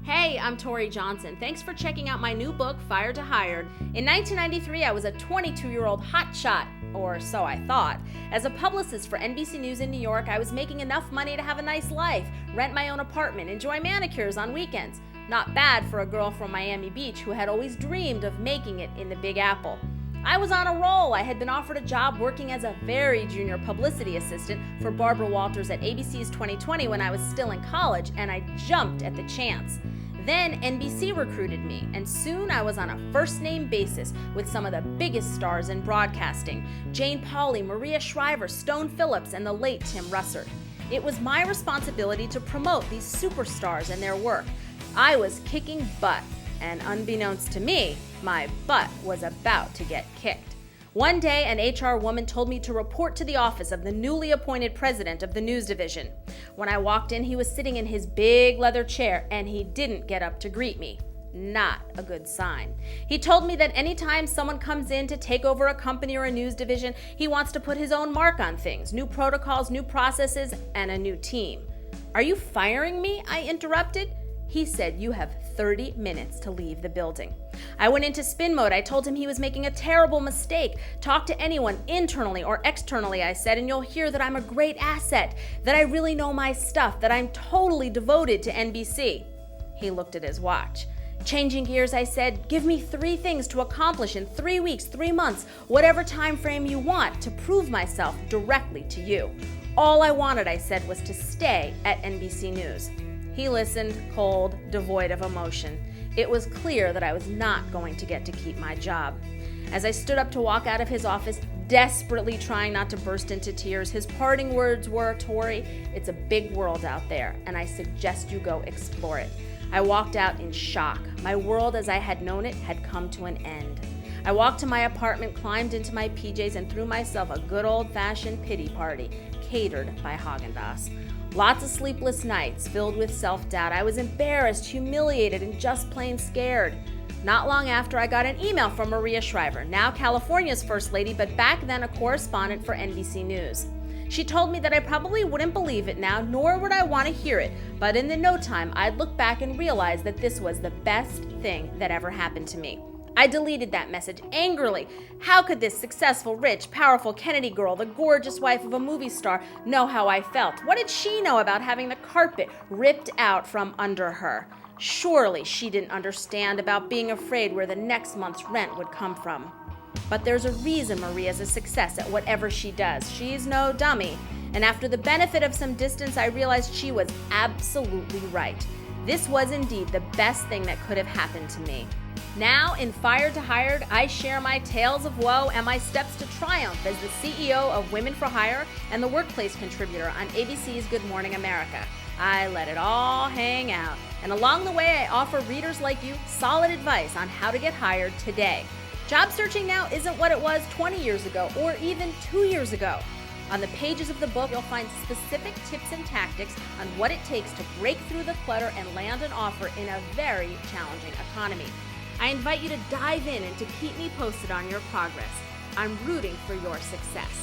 Hey, I'm Tory Johnson. Thanks for checking out my new book, Fired to Hired. In 1993, I was a 22-year-old hotshot, or so I thought. As a publicist for NBC News in New York, I was making enough money to have a nice life, rent my own apartment, enjoy manicures on weekends. Not bad for a girl from Miami Beach who had always dreamed of making it in the Big Apple. I was on a roll. I had been offered a job working as a very junior publicity assistant for Barbara Walters at ABC's 2020 when I was still in college, and I jumped at the chance. Then NBC recruited me, and soon I was on a first-name basis with some of the biggest stars in broadcasting: Jane Pauley, Maria Shriver, Stone Phillips, and the late Tim Russert. It was my responsibility to promote these superstars and their work. I was kicking butt, and unbeknownst to me, my butt was about to get kicked. One day, an HR woman told me to report to the office of the newly appointed president of the news division. When I walked in, he was sitting in his big leather chair, and he didn't get up to greet me. Not a good sign. He told me that anytime someone comes in to take over a company or a news division, he wants to put his own mark on things, new protocols, new processes, and a new team. "Are you firing me?" I interrupted. He said, "You have 30 minutes to leave the building." I went into spin mode. I told him he was making a terrible mistake. "Talk to anyone, internally or externally," I said, "and you'll hear that I'm a great asset, that I really know my stuff, that I'm totally devoted to NBC. He looked at his watch. Changing gears, I said, "Give me 3 things to accomplish in 3 weeks, 3 months, whatever time frame you want, to prove myself directly to you." All I wanted, I said, was to stay at NBC News. He listened, cold, devoid of emotion. It was clear that I was not going to get to keep my job. As I stood up to walk out of his office, desperately trying not to burst into tears, his parting words were, "Tory, it's a big world out there, and I suggest you go explore it." I walked out in shock. My world as I had known it had come to an end. I walked to my apartment, climbed into my PJs, and threw myself a good old-fashioned pity party, catered by Haagen-Dazs. Lots of sleepless nights filled with self-doubt. I was embarrassed, humiliated, and just plain scared. Not long after, I got an email from Maria Shriver, now California's First Lady, but back then a correspondent for NBC News. She told me that I probably wouldn't believe it now, nor would I want to hear it, but in the no time, I'd look back and realize that this was the best thing that ever happened to me. I deleted that message angrily. How could this successful, rich, powerful Kennedy girl, the gorgeous wife of a movie star, know how I felt? What did she know about having the carpet ripped out from under her? Surely she didn't understand about being afraid where the next month's rent would come from. But there's a reason Maria's a success at whatever she does. She's no dummy. And after the benefit of some distance, I realized she was absolutely right. This was indeed the best thing that could have happened to me. Now, in Fired to Hired, I share my tales of woe and my steps to triumph as the CEO of Women for Hire and the workplace contributor on ABC's Good Morning America. I let it all hang out. And along the way, I offer readers like you solid advice on how to get hired today. Job searching now isn't what it was 20 years ago or even 2 years ago. On the pages of the book, you'll find specific tips and tactics on what it takes to break through the clutter and land an offer in a very challenging economy. I invite you to dive in and to keep me posted on your progress. I'm rooting for your success.